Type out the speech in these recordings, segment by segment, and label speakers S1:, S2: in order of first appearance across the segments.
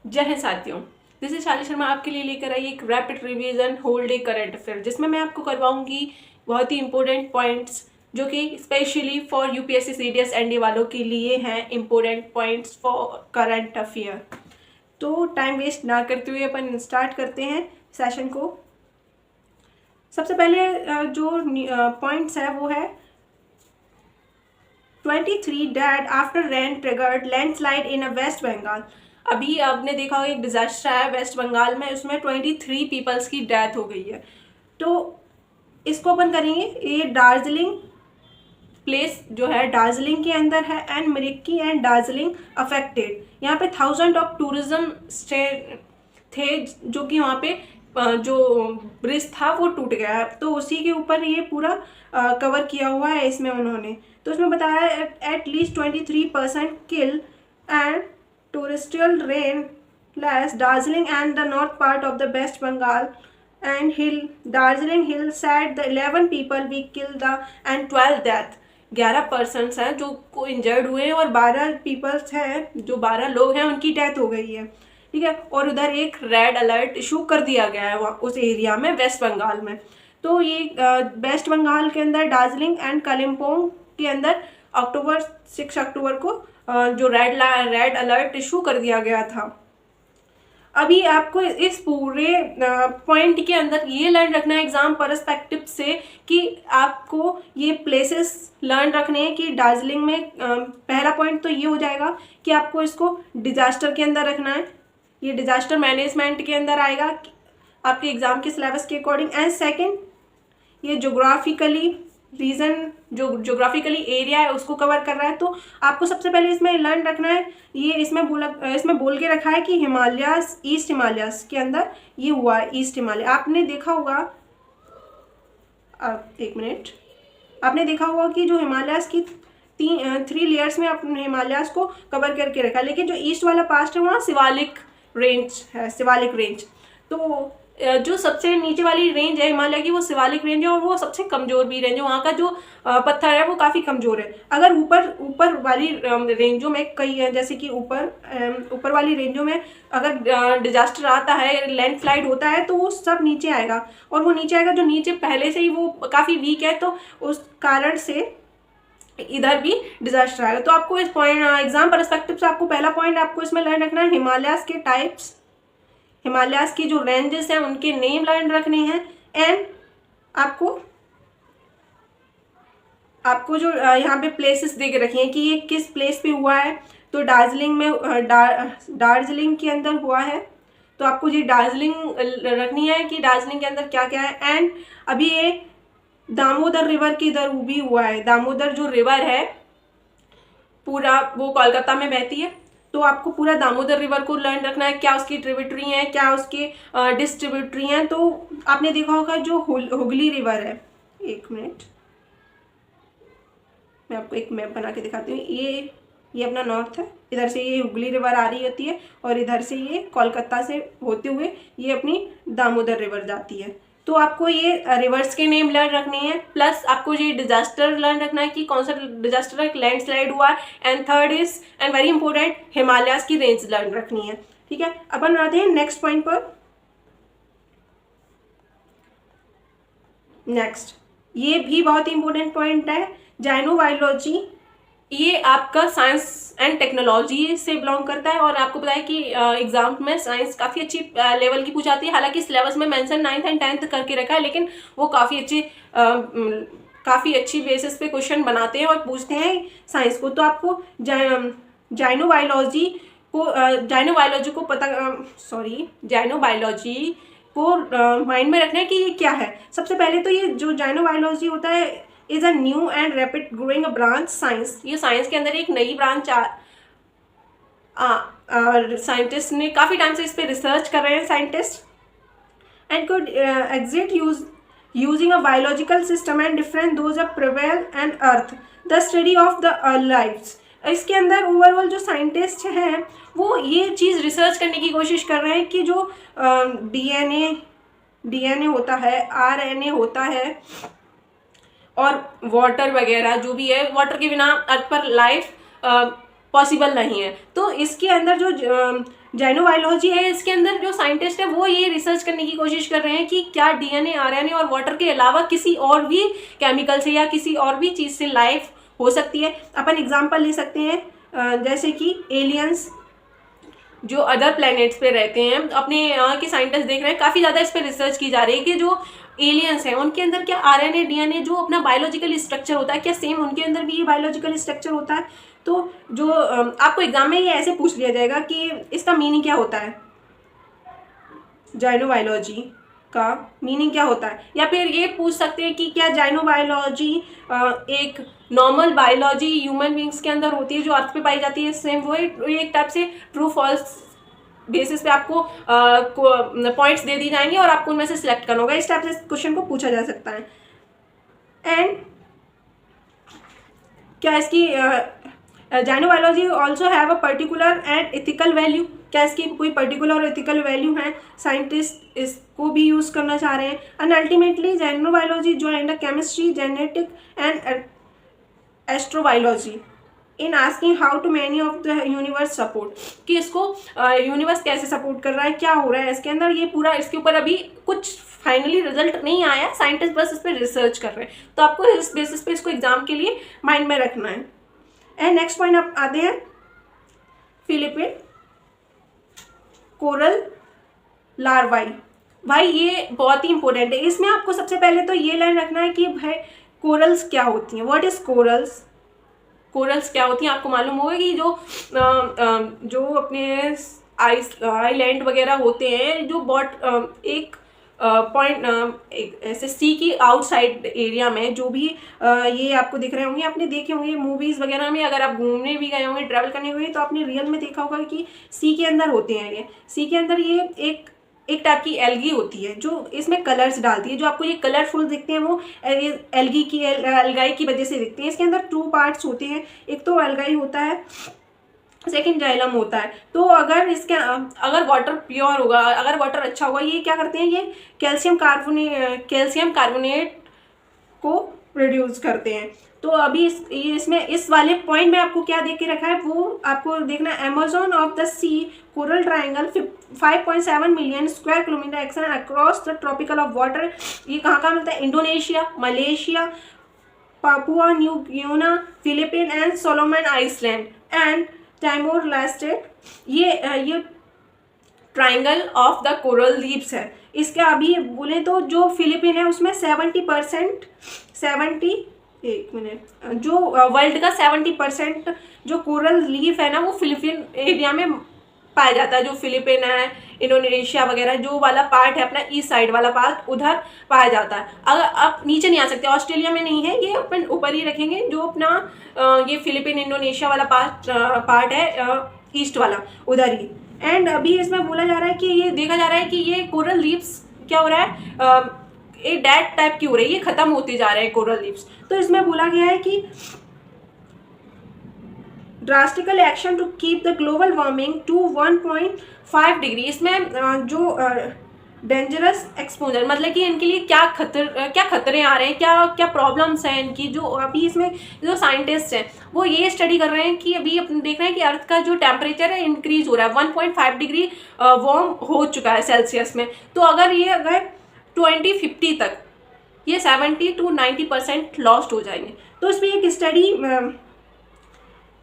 S1: जय हिंद साथियों, this is शाली शर्मा आपके लिए लेकर आई एक rapid revision whole day current affair, जिसमें मैं आपको करवाऊंगी बहुत ही इंपॉर्टेंट पॉइंट्स जो कि specially for UPSC CDS ND वालों के लिए हैं important points for current affair. तो टाइम वेस्ट ना करते हुए अपन स्टार्ट करते हैं सेशन को। सबसे पहले जो पॉइंट्स है वो है 23 dead after rain triggered landslide in a West Bengal. अभी आपने देखा होगा एक डिजास्टर आया वेस्ट बंगाल में, उसमें 23 पीपल्स की डेथ हो गई है। तो इसको अपन करेंगे, ये दार्जिलिंग प्लेस जो है दार्जिलिंग के अंदर है एंड मिरिकी एंड दार्जिलिंग अफेक्टेड। यहाँ पे 1000 ऑफ टूरिज्म स्टे थे, जो कि वहाँ पे जो ब्रिज था वो टूट गया, तो उसी के ऊपर ये पूरा कवर किया हुआ है इसमें उन्होंने। तो इसमें बताया at least 23% kill and terrestrial rain less Darjeeling and the north part of the West Bengal and Darjeeling hill said the 11 people we killed the and 12 death। 11 persons हैं जो को इंजर्ड हुए हैं और 12 पीपल्स हैं, जो 12 लोग हैं उनकी डेथ हो गई है, ठीक है। और उधर एक रेड अलर्ट इशू कर दिया गया है उस एरिया में, वेस्ट बंगाल में। तो ये वेस्ट बंगाल के अंदर दार्जिलिंग एंड कालिम्पोंग के अंदर 6 अक्टूबर को जो रेड अलर्ट इशू कर दिया गया था। अभी आपको इस पूरे पॉइंट के अंदर ये लर्न रखना है एग्जाम परस्पेक्टिव से कि आपको ये प्लेसेस लर्न रखने हैं कि दार्जिलिंग में पहला पॉइंट तो ये हो जाएगा कि आपको इसको डिजास्टर के अंदर रखना है, ये डिजास्टर मैनेजमेंट के अंदर आएगा आपके एग्जाम के सिलेबस के अकॉर्डिंग। एंड सेकंड, ये जोग्राफिकली रीजन जो जोग्राफिकली एरिया है उसको कवर कर रहा है। तो आपको सबसे पहले इसमें लर्न रखना है, ये इसमें बोल के रखा है कि हिमालयास, ईस्ट हिमालयास के अंदर ये हुआ है। ईस्ट हिमालय आपने देखा होगा, एक मिनट, आपने देखा होगा कि जो हिमालयास की 3 लेयर्स में आपने हिमालयास को कवर करके रखा है, लेकिन जो ईस्ट वाला पार्ट है वहाँ शिवालिक रेंज है, शिवालिक रेंज। तो जो सबसे नीचे वाली रेंज है हिमालय की वो शिवालिक रेंज है और वो सबसे कमज़ोर भी रेंज है, वहाँ का जो पत्थर है वो काफ़ी कमज़ोर है। अगर ऊपर वाली रेंजों में कई है, जैसे कि ऊपर वाली रेंजों में अगर डिजास्टर आता है, लैंडस्लाइड होता है, तो वो सब नीचे आएगा, और वो नीचे आएगा जो नीचे पहले से ही वो काफ़ी वीक है, तो उस कारण से इधर भी डिजास्टर आएगा। तो आपको इस पॉइंट एग्जाम परस्पेक्टिव से आपको पहला पॉइंट आपको इसमें लर्न रखना है, हिमालयास के टाइप्स, हिमालयास की जो रेंजेस हैं उनके नेम लर्न रखने हैं। एंड आपको जो यहाँ पे प्लेसेस देख रखे हैं कि ये किस प्लेस पे हुआ है, तो दार्जिलिंग में दार्जिलिंग के अंदर हुआ है, तो आपको ये दार्जिलिंग रखनी है कि दार्जिलिंग के अंदर क्या क्या है। एंड अभी ये दामोदर रिवर के इधर भी हुआ है, दामोदर जो रिवर है पूरा वो कोलकाता में बहती है, तो आपको पूरा दामोदर रिवर को लर्न रखना है, क्या उसकी ट्रिब्यूटरी हैं, क्या उसके डिस्ट्रीब्यूटरी हैं। तो आपने देखा होगा जो हुगली रिवर है, एक मिनट मैं आपको एक मैप बना के दिखाती हूँ। ये अपना नॉर्थ है, इधर से ये हुगली रिवर आ रही होती है और इधर से ये कोलकाता से होते हुए ये अपनी दामोदर रिवर जाती है। तो आपको ये रिवर्स के नेम लर्न रखने हैं, प्लस आपको ये डिजास्टर लर्न रखना है कि कौन सा डिजास्टर है, लैंडस्लाइड हुआ है। And third is and very important, Himalayas की रेंज लर्न रखनी है, ठीक है। अपन आते हैं नेक्स्ट पॉइंट पर। नेक्स्ट, ये भी बहुत ही इंपॉर्टेंट पॉइंट है, जाइनोबायोलॉजी। ये आपका साइंस एंड टेक्नोलॉजी से बिलोंग करता है और आपको पता है कि एग्जाम में साइंस काफ़ी अच्छी लेवल की पूछाती है। हालांकि सिलेबस में मेंशन 9th एंड 10th करके रखा है, लेकिन वो काफ़ी अच्छी बेसिस पे क्वेश्चन बनाते हैं और पूछते हैं साइंस को। तो आपको जाइनोबायोलॉजी को माइंड में रखना है कि ये क्या है। सबसे पहले तो ये जो जाइनोबायोलॉजी होता है is a new and rapid growing branch science. ये साइंस के अंदर एक नई ब्रांच साइंटिस्ट ने काफ़ी टाइम से इस पर रिसर्च कर रहे हैं scientist. And could exist using a biological system and different those of prevail and earth the study of the lives। इसके अंदर ओवरऑल जो साइंटिस्ट हैं वो ये चीज़ रिसर्च करने की कोशिश कर रहे हैं कि जो डीएनए होता है, आरएनए होता है और वाटर वगैरह जो भी है, वाटर के बिना अर्थ पर लाइफ पॉसिबल नहीं है। तो इसके अंदर जो जाइनोबायोलॉजी है, इसके अंदर जो साइंटिस्ट है वो ये रिसर्च करने की कोशिश कर रहे हैं कि क्या डीएनए, आरएनए और वाटर के अलावा किसी और भी केमिकल से या किसी और भी चीज़ से लाइफ हो सकती है। अपन एग्जांपल ले सकते हैं जैसे कि एलियंस जो अदर प्लैनेट्स पे रहते हैं, अपने यहाँ के साइंटिस्ट देख रहे हैं, काफ़ी ज़्यादा इस पर रिसर्च की जा रही है कि जो एलियंस हैं उनके अंदर क्या आरएनए डीएनए जो अपना बायोलॉजिकल स्ट्रक्चर होता है, क्या सेम उनके अंदर भी ये बायोलॉजिकल स्ट्रक्चर होता है। तो जो आपको एग्जाम में ये ऐसे पूछ लिया जाएगा कि इसका मीनिंग क्या होता है, जाइनोबायोलॉजी का मीनिंग क्या होता है, या फिर ये पूछ सकते हैं कि क्या जाइनोबायोलॉजी एक नॉर्मल बायोलॉजी ह्यूमन बींग्स के अंदर होती है जो अर्थ पे पाई जाती है, सेम वो एक टाइप से ट्रू फॉल्स बेसिस पे आपको पॉइंट्स दे दी जाएंगे और आपको उनमें से सिलेक्ट करना होगा। इस टाइप से क्वेश्चन को पूछा जा सकता है। एंड क्या इसकी जाइनोबायोलॉजी also have a particular and ethical value, क्या इसकी कोई पर्टिकुलर और एथिकल वैल्यू है, साइंटिस्ट इसको भी यूज़ करना चाह रहे हैं। And ultimately xenobiology joined chemistry, genetic and astrobiology in asking how to many of the universe support, कि इसको यूनिवर्स कैसे सपोर्ट कर रहा है, क्या हो रहा है इसके अंदर, ये पूरा इसके ऊपर अभी कुछ फाइनली रिजल्ट नहीं आया, साइंटिस्ट बस इस पर रिसर्च कर रहे हैं। तो आपको इस बेसिस पे इसको एग्जाम के लिए माइंड में रखना है। एंड नेक्स्ट पॉइंट आप आते हैं फिलिपीन कोरल लार्वाई। भाई ये बहुत ही इंपॉर्टेंट है, इसमें आपको सबसे पहले तो ये लाइन रखना है कि भाई कोरल्स क्या होती हैं, व्हाट इज कोरल्स, कोरल्स क्या होती हैं। आपको मालूम होगा कि जो अपने आइलैंड वगैरह होते हैं जो बहुत एक पॉइंट ऐसे सी की आउटसाइड एरिया में जो भी ये आपको दिख रहे होंगे, आपने देखे होंगे मूवीज़ वगैरह में, अगर आप घूमने भी गए होंगे, ट्रैवल करने हुए, तो आपने रियल में देखा होगा कि सी के अंदर होते हैं। ये सी के अंदर ये एक टाइप की एल्गी होती है जो इसमें कलर्स डालती है, जो आपको ये कलरफुल दिखते हैं वो एल्गाई की वजह से दिखते हैं। इसके अंदर 2 पार्ट्स होते हैं, एक तो एल्गाई होता है, सेकंड जाइलम होता है। तो अगर वाटर प्योर होगा, अगर वाटर अच्छा होगा, ये क्या करते हैं, ये कैल्शियम कार्बोनेट को प्रोड्यूस करते हैं। तो अभी इसमें इस वाले पॉइंट में आपको क्या देख के रखा है वो आपको देखना है। Amazon of the sea coral triangle 5.7 million square kilometer extend across the tropical of water. ये कहाँ मिलता है, Indonesia, Malaysia, Papua New Guinea, Philippine and Solomon Island and Timor Leste. ये triangle of the coral reefs है। इसका अभी बोले तो जो फिलीपीन है उसमें 70% जो वर्ल्ड का 70% जो कोरल लीफ है ना वो फिलीपीन एरिया में पाया जाता है। जो फिलीपीन है, इंडोनेशिया वगैरह जो वाला पार्ट है अपना ईस्ट साइड वाला पार्ट, उधर पाया जाता है। अगर आप नीचे नहीं आ सकते, ऑस्ट्रेलिया में नहीं है, ये अपन ऊपर ही रखेंगे। जो अपना ये फिलीपीन इंडोनेशिया वाला पार्ट है ईस्ट वाला, उधर ही। एंड अभी इसमें बोला जा रहा है कि ये देखा जा रहा है कि ये कोरल लीव्स क्या हो रहा है, एक डेड टाइप की हो रही है, ये खत्म होते जा रहे हैं कोरल लीव्स। तो इसमें बोला गया है कि drastical action to keep the global warming to 1.5 degree. इसमें जो डेंजरस एक्सपोजर मतलब कि इनके लिए क्या खतरे आ रहे हैं, क्या प्रॉब्लम्स हैं इनकी, जो अभी इसमें जो साइंटिस्ट हैं वो ये स्टडी कर रहे हैं कि अभी अपन देख रहे हैं कि अर्थ का जो टेम्परेचर है इंक्रीज हो रहा है, 1.5 डिग्री वार्म हो चुका है सेल्सियस में। तो अगर 2050 तक ये 70 to 90% लॉस्ट हो जाएंगे। तो इसमें एक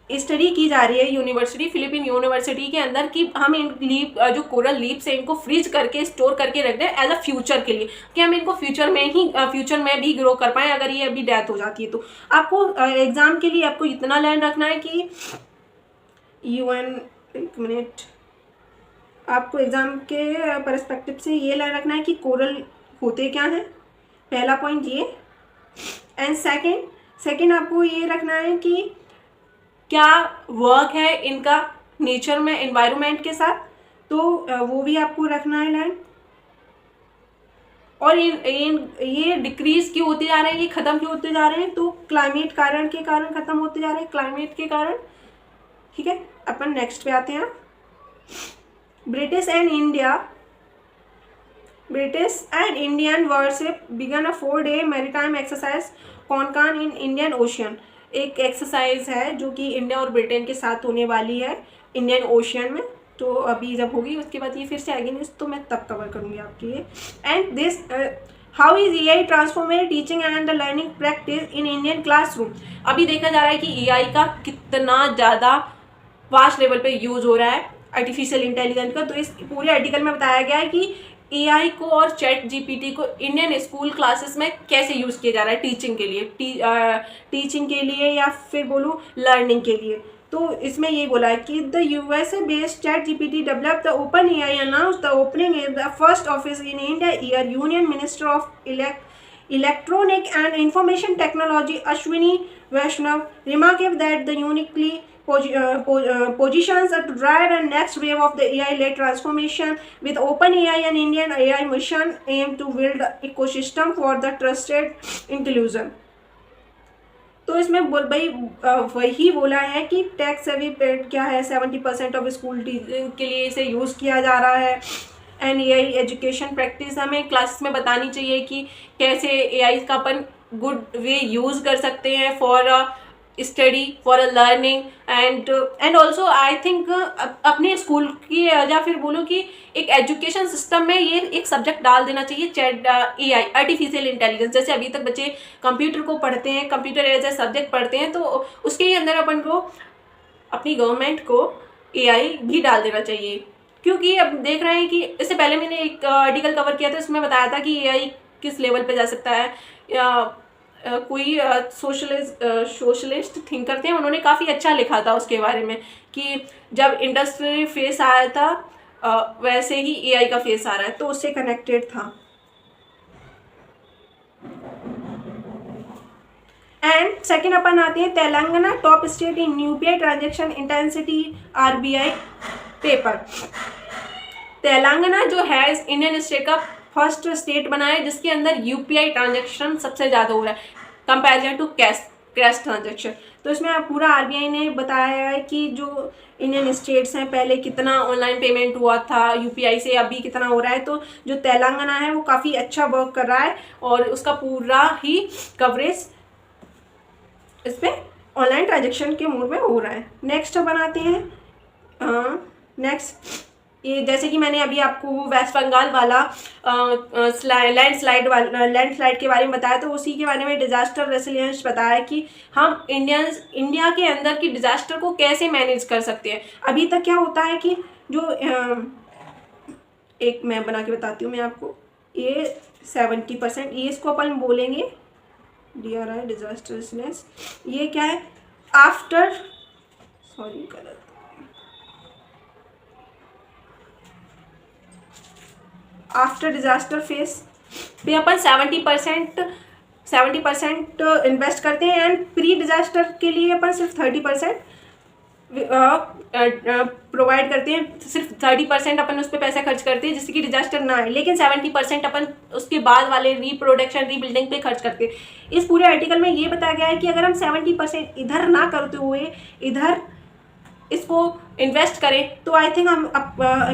S1: स्टडी की जा रही है यूनिवर्सिटी, फिलीपीन यूनिवर्सिटी के अंदर, कि हम इन जो कोरल लीव्स है इनको फ्रीज करके स्टोर करके रख दें एज अ फ्यूचर के लिए, कि हम इनको फ्यूचर में भी ग्रो कर पाएँ अगर ये अभी डेथ हो जाती है। तो आपको एग्जाम के लिए आपको इतना लर्न रखना है कि आपको एग्जाम के परस्पेक्टिव से ये लर्न रखना है कि कोरल होते क्या हैं, पहला पॉइंट ये। एंड सेकंड आपको ये रखना है कि क्या वर्क है इनका नेचर में एनवायरनमेंट के साथ, तो वो भी आपको रखना है लर्न। और ये डिक्रीज क्यों होते जा रहे हैं, ये खत्म क्यों होते जा रहे हैं, तो क्लाइमेट के कारण खत्म होते जा रहे हैं, क्लाइमेट के कारण। ठीक है, अपन नेक्स्ट पे आते हैं। British and Indian warship began a 4-day maritime exercise Konkan in Indian Ocean. एक एक्सरसाइज है जो कि इंडिया और ब्रिटेन के साथ होने वाली है इंडियन ओशियन में। तो अभी जब होगी उसके बाद ये फिर से आएगी न्यूज़ तो मैं तब कवर करूँगी आपके लिए। And this how is AI transformed teaching and the learning practice in Indian classroom. अभी देखा जा रहा है कि AI का कितना ज़्यादा वास्ट लेवल पे यूज़ हो रहा है आर्टिफिशियल इंटेलिजेंस का। तो इस पूरे आर्टिकल में बताया गया है कि AI को और ChatGPT को इंडियन स्कूल क्लासेस में कैसे यूज़ किया जा रहा है टीचिंग के लिए, टीचिंग के लिए या फिर बोलूँ लर्निंग के लिए। तो इसमें ये बोला है कि the USA based ChatGPT develop the OpenAI announce the opening in the first office in India year union minister of Electronic and Information Technology Ashwini Vaishnav remarked that the uniquely positions to drive the next wave of the AI-led transformation with OpenAI and Indian AI mission aim to build ecosystem for the trusted inclusion। तो इसमें भाई वही बोला है कि tech savvy paid क्या है, 70% of school के लिए इसे यूज़ किया जा रहा है। एंड AI एजुकेशन प्रैक्टिस हमें क्लासेस में बतानी चाहिए कि कैसे AI का अपन गुड वे यूज़ कर सकते हैं for study, for a learning and also I think अपने स्कूल की या फिर बोलो कि एक एजुकेशन सिस्टम में ये एक सब्जेक्ट डाल देना चाहिए AI आर्टिफिशियल इंटेलिजेंस। जैसे अभी तक बच्चे कंप्यूटर को पढ़ते हैं, कंप्यूटर एज ए सब्जेक्ट पढ़ते हैं, तो उसके ही अंदर अपन को अपनी गवर्नमेंट को AI भी डाल देना चाहिए। क्योंकि अब देख रहे हैं कि इससे पहले मैंने एक आर्टिकल कवर किया था, उसमें बताया था कि AI किस लेवल पे जा सकता है। या कोई सोशलिस्ट थिंकर थे, उन्होंने काफ़ी अच्छा लिखा था उसके बारे में कि जब इंडस्ट्री फेस आया था वैसे ही AI का फेस आ रहा है, तो उससे कनेक्टेड था। एंड सेकेंड अपन आते हैं Telangana top state in UPI transaction intensity RBI paper. Telangana जो है इस इंडियन स्टेट का फर्स्ट स्टेट बना है जिसके अंदर UPI ट्रांजेक्शन सबसे ज़्यादा हो रहा है कंपैरिजन टू कैश ट्रांजेक्शन। तो इसमें पूरा RBI ने बताया है कि जो इंडियन स्टेट्स हैं पहले कितना ऑनलाइन पेमेंट हुआ था UPI से, अभी कितना हो रहा है। तो जो तेलंगाना है वो काफ़ी अच्छा वर्क कर रहा है और उसका पूरा ही कवरेज इस पर ऑनलाइन ट्रांजेक्शन के मोड में हो रहा है। नेक्स्ट बनाते हैं ये जैसे कि मैंने अभी आपको वेस्ट बंगाल वाला लैंडस्लाइड के बारे में बताया, तो उसी के बारे में डिजास्टर रेसिलियंस बताया कि हम इंडिया के अंदर की डिजास्टर को कैसे मैनेज कर सकते हैं। अभी तक क्या होता है कि जो एक मैप बना के बताती हूँ मैं आपको, ये 70% ये इसको अपन बोलेंगे DRI डिजास्टर रेसिलियंस। ये क्या है आफ्टर डिजास्टर फेस पे अपन 70% इन्वेस्ट करते हैं एंड प्री डिजास्टर के लिए अपन सिर्फ 30% प्रोवाइड करते हैं। सिर्फ 30% अपन उस पर पैसा खर्च करते हैं जिससे कि डिजास्टर ना आए, लेकिन 70% अपन उसके बाद वाले रीप्रोडक्शन रीबिल्डिंग पे खर्च करते हैं। इस पूरे आर्टिकल में ये बताया गया है कि अगर हम 70% इधर ना करते हुए इधर इसको इन्वेस्ट करें तो आई थिंक हम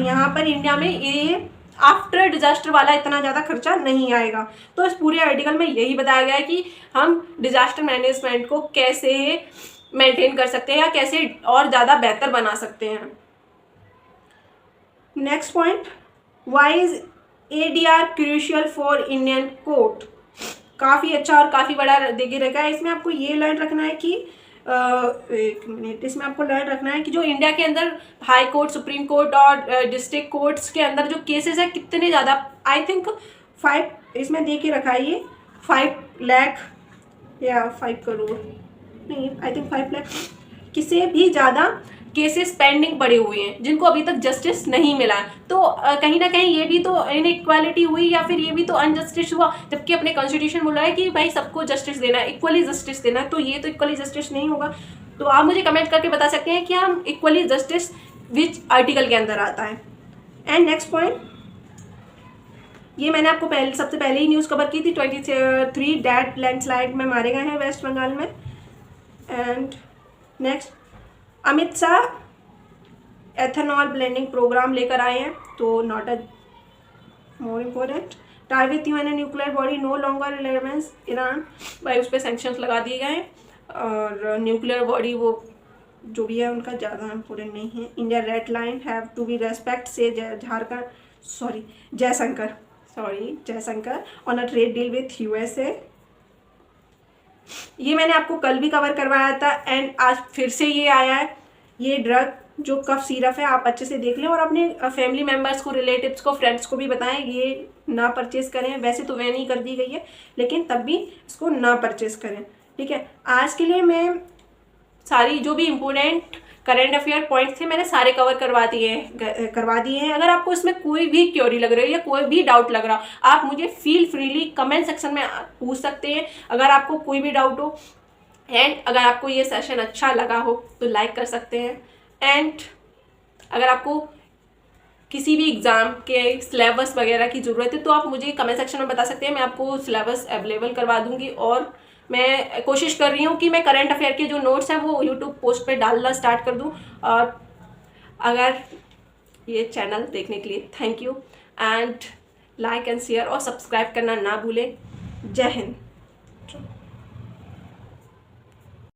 S1: यहाँ पर इंडिया में ये आफ्टर डिजास्टर वाला इतना ज़्यादा खर्चा नहीं आएगा। तो इस पूरे आर्टिकल में यही बताया गया है कि हम डिजास्टर मैनेजमेंट को कैसे मेंटेन कर सकते हैं या कैसे और ज़्यादा बेहतर बना सकते हैं। Next point, why is ADR crucial for Indian court. काफ़ी अच्छा और काफ़ी बड़ा देखे रखा है। इसमें आपको ये लर्न रखना है कि एक मिनट, इसमें आपको लर्न रखना है कि जो इंडिया के अंदर हाई कोर्ट, सुप्रीम कोर्ट और डिस्ट्रिक्ट कोर्ट्स के अंदर जो केसेस है कितने ज़्यादा, आई थिंक 5 इसमें दे के रखा है ये 5 लाख या 5 करोड़ नहीं, आई थिंक 5 लाख किसी भी ज़्यादा केसेस पेंडिंग पड़े हुए हैं जिनको अभी तक जस्टिस नहीं मिला। तो कहीं ना कहीं ये भी तो इनइक्वालिटी हुई या फिर ये भी तो अनजस्टिस हुआ, जबकि अपने कॉन्स्टिट्यूशन बोला है कि भाई सबको जस्टिस देना है, इक्वली जस्टिस देना है। तो ये तो इक्वली जस्टिस नहीं होगा। तो आप मुझे कमेंट करके बता सकते हैं कि हम इक्वली जस्टिस विच आर्टिकल के अंदर आता है। एंड नेक्स्ट पॉइंट, ये मैंने आपको सबसे पहले ही न्यूज़ कवर की थी, 23 डेड लैंडस्लाइड में मारे गए हैं वेस्ट बंगाल में। And next, Amit Shah ethanol blending programme लेकर आए हैं, तो not a more important. Tie with UN nuclear body no longer relevance Iran, भाई उस पर सैंक्शंस लगा दिए गए हैं और न्यूक्लियर बॉडी वो जो भी है उनका ज़्यादा इम्पोर्टेंट नहीं है। India red line have to be respect से Jharkhand Jaishankar on a trade deal with USA। ये मैंने आपको कल भी कवर करवाया था एंड आज फिर से ये आया है। ये ड्रग जो कफ सिरप है आप अच्छे से देख लें और अपने फैमिली मेम्बर्स को, रिलेटिव्स को, फ्रेंड्स को भी बताएं ये ना परचेज़ करें। वैसे तो बैन ही कर दी गई है लेकिन तब भी इसको ना परचेज़ करें, ठीक है। आज के लिए मैं सारी जो भी इम्पोर्टेंट करंट अफेयर पॉइंट्स थे मैंने सारे कवर करवा दिए हैं। अगर आपको इसमें कोई भी क्वेरी लग रही है या कोई भी डाउट लग रहा हो, आप मुझे फील फ्रीली कमेंट सेक्शन में पूछ सकते हैं अगर आपको कोई भी डाउट हो। एंड अगर आपको ये सेशन अच्छा लगा हो तो लाइक कर सकते हैं। एंड अगर आपको किसी भी एग्ज़ाम के सिलेबस वगैरह की ज़रूरत है तो आप मुझे कमेंट सेक्शन में बता सकते हैं, मैं आपको सिलेबस अवेलेबल करवा दूंगी। और मैं कोशिश कर रही हूँ कि मैं करंट अफेयर के जो नोट्स हैं वो यूट्यूब पोस्ट पे डालना स्टार्ट कर दूँ। और अगर ये चैनल देखने के लिए thank you and like and share और सब्सक्राइब करना ना भूलें। जय हिंद।